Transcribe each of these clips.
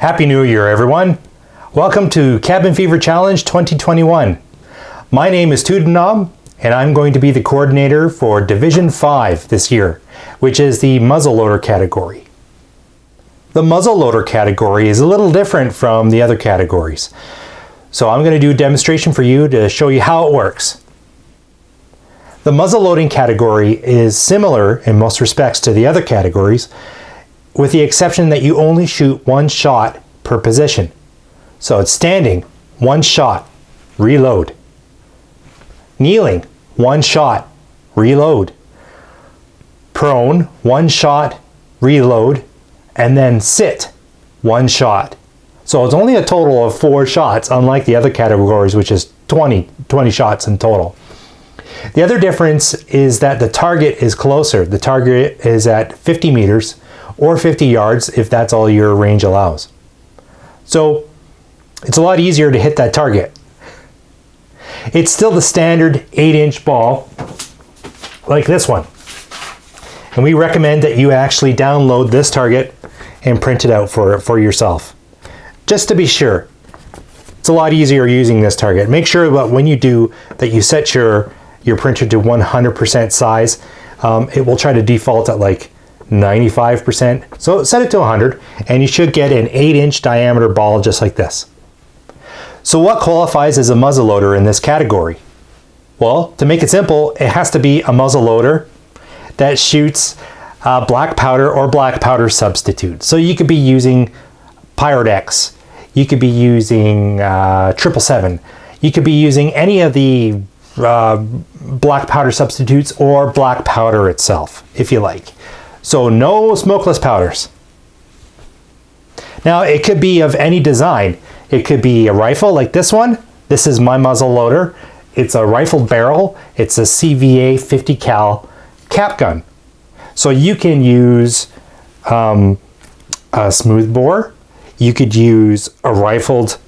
Happy New Year, everyone. Welcome to Cabin Fever Challenge 2021. My name is Tudenob, and I'm going to be the coordinator for Division 5 this year, which is the muzzleloader category. The muzzleloader category is a little different from the other categories. So I'm going to do a demonstration for you to show you how it works. The muzzleloading category is similar in most respects to the other categories, with the exception that you only shoot one shot per position. So it's standing, one shot, reload. Kneeling, one shot, reload. Prone, one shot, reload. And then sit, one shot. So it's only a total of 4 shots, unlike the other categories, which is 20 shots in total. The other difference is that the target is closer. The target is at 50 meters or 50 yards if that's all your range allows. So it's a lot easier to hit that target. It's still the standard 8-inch ball like this one. And we recommend that you actually download this target and print it out for yourself. Just to be sure. It's a lot easier using this target. Make sure that when you do that you set your printer to 100% size. It will try to default at like 95%. So set it to 100 and you should get an 8-inch diameter ball just like this. So what qualifies as a muzzleloader in this category? Well, to make it simple, it has to be a muzzleloader that shoots black powder or black powder substitute. So you could be using Pyrodex, you could be using 777, you could be using any of the black powder substitutes or black powder itself, if you like. So no smokeless powders. Now it could be of any design. It could be a rifle like this one. This is my muzzle loader. It's a rifled barrel. It's a CVA 50 cal cap gun. So you can use a smooth bore. You could use a rifled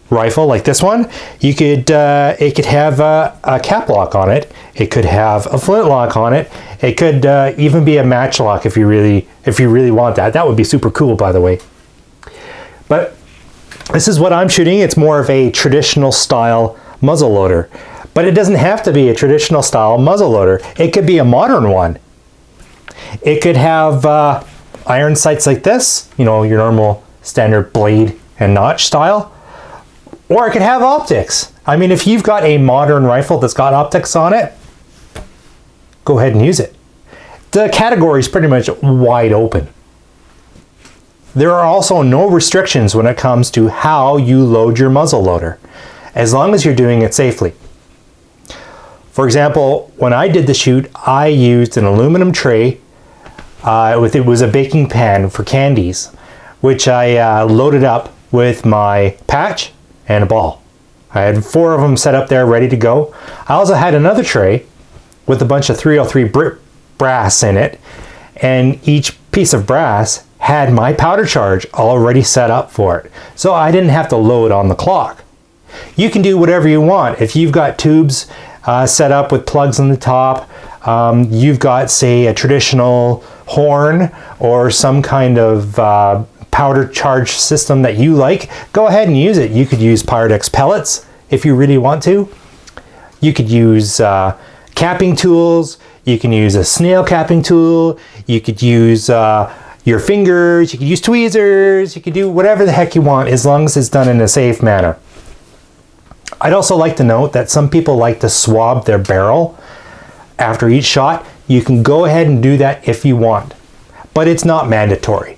rifle like this one. You could it could have a cap lock on it. It could have a flintlock on it. It could even be a matchlock if you really want that. That would be super cool, by the way. But this is what I'm shooting. It's more of a traditional style muzzleloader, but it doesn't have to be a traditional style muzzleloader. It could be a modern one. It could have iron sights like this, you know, your normal standard blade and notch style. Or it could have optics. I mean, if you've got a modern rifle that's got optics on it, go ahead and use it. The category is pretty much wide open. There are also no restrictions when it comes to how you load your muzzle loader, as long as you're doing it safely. For example, when I did the shoot, I used an aluminum tray. It was a baking pan for candies, which I loaded up with my patch and a ball. I had 4 of them set up there ready to go. I also had another tray with a bunch of 303 brass in it, and each piece of brass had my powder charge already set up for it. So I didn't have to load on the clock. You can do whatever you want. If you've got tubes set up with plugs on the top, you've got, say, a traditional horn or some kind of powder charge system that you like, go ahead and use it. You could use Pyrodex pellets if you really want to. You could use capping tools. You can use a snail capping tool. You could use your fingers. You could use tweezers. You could do whatever the heck you want, as long as it's done in a safe manner. I'd also like to note that some people like to swab their barrel after each shot. You can go ahead and do that if you want, but it's not mandatory.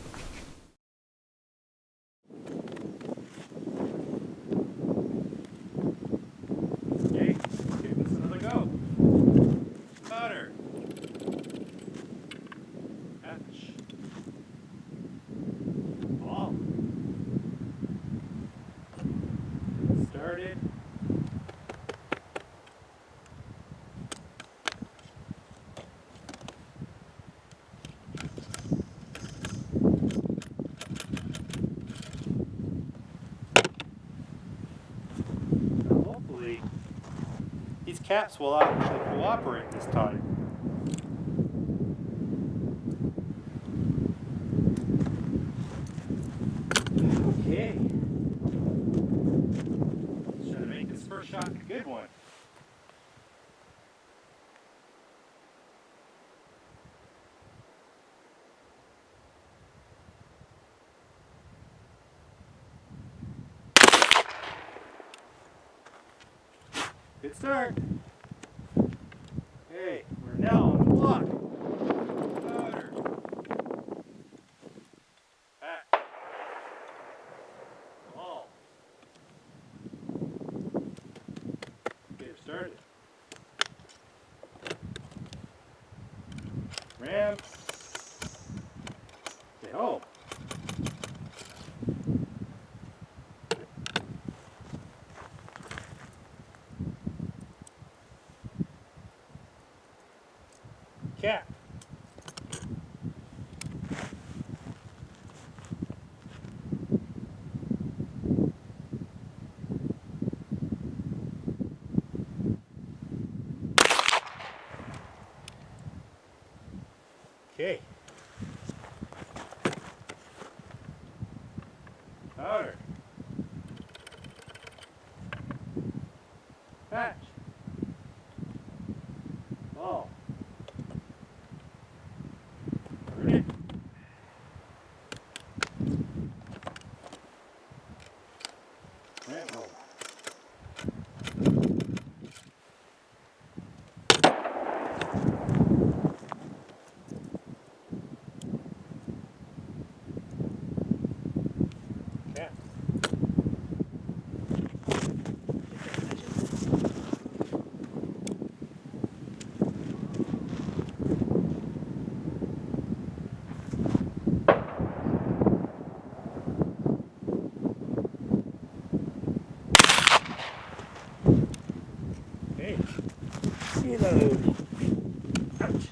Okay, give this another go. Powder. Patch. Ball. Started. These caps will actually cooperate this time. good one. Good start. Okay, we're now on the block. Louder. Back. Ball. Okay, we're started. Ram. Okay, home. Cat. Okay. Louder. Patch. Ball. Ready? Ram hole. Cat. Okay. Reload. Ouch.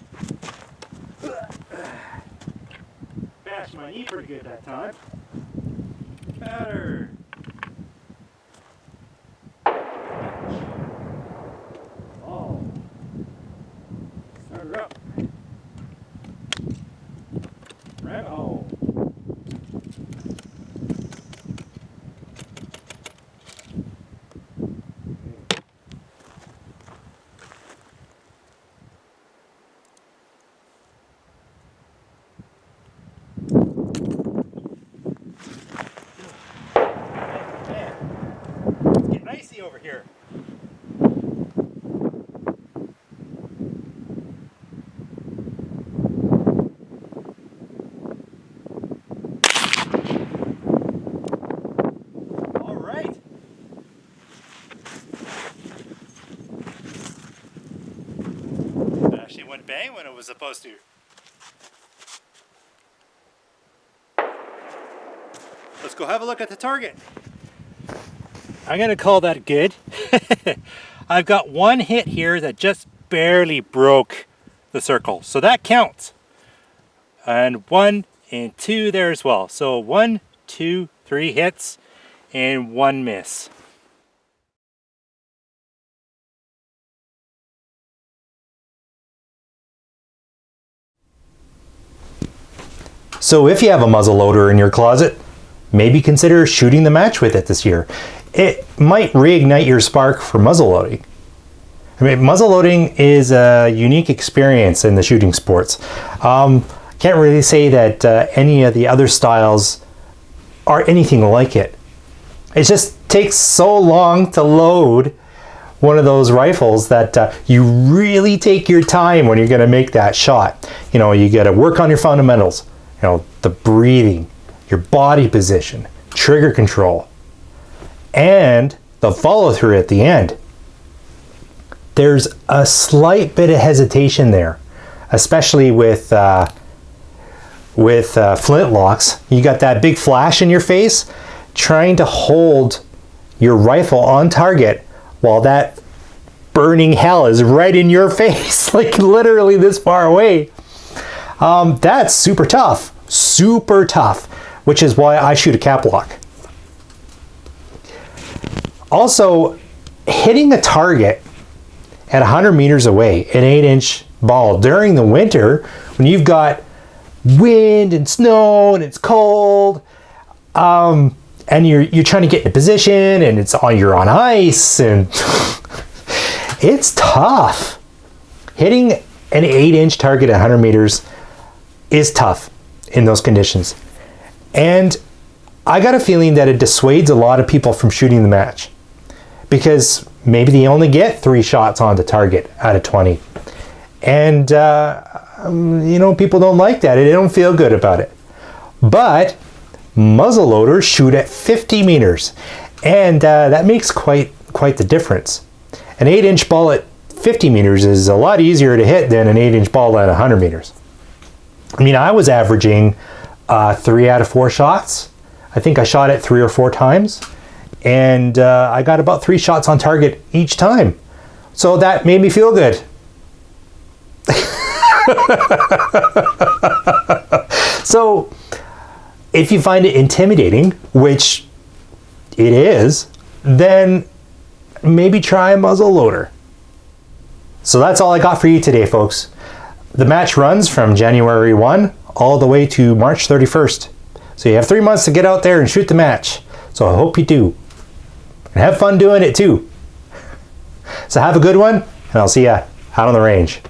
Bashed my knee pretty good that time. Better. Oh. Start her up. Ram hole. Get icy over here. All right. That actually went bang when it was supposed to. Let's go have a look at the target. I'm gonna call that good. I've got one hit here that just barely broke the circle, so that counts. And 1 and 2 there as well. So 1, 2, 3 hits and 1 miss. So if you have a muzzleloader in your closet, maybe consider shooting the match with it this year. It might reignite your spark for muzzleloading. I mean, muzzleloading is a unique experience in the shooting sports. Can't really say that any of the other styles are anything like it. It just takes so long to load one of those rifles that you really take your time when you're going to make that shot. You know, you got to work on your fundamentals. You know, the breathing, your body position, trigger control, and the follow through at the end. There's a slight bit of hesitation there, especially with flintlocks. You got that big flash in your face, trying to hold your rifle on target while that burning hell is right in your face, like literally this far away. That's super tough, which is why I shoot a cap lock. Also, hitting a target at 100 meters away, an 8-inch ball during the winter, when you've got wind and snow and it's cold, and you're trying to get in a position, and you're on ice, and it's tough. Hitting an 8-inch target at 100 meters is tough in those conditions. And I got a feeling that it dissuades a lot of people from shooting the match, because maybe they only get 3 shots on the target out of 20. And, people don't like that. They don't feel good about it. But muzzleloaders shoot at 50 meters, and that makes quite the difference. An 8-inch ball at 50 meters is a lot easier to hit than an 8-inch ball at 100 meters. I mean, I was averaging 3 out of 4 shots. I think I shot it 3 or 4 times, and I got about 3 shots on target each time. So that made me feel good. So if you find it intimidating, which it is, then maybe try a muzzleloader. So that's all I got for you today, folks. The match runs from January 1 all the way to March 31st. So you have 3 months to get out there and shoot the match. So I hope you do. And have fun doing it too. So have a good one, and I'll see ya out on the range.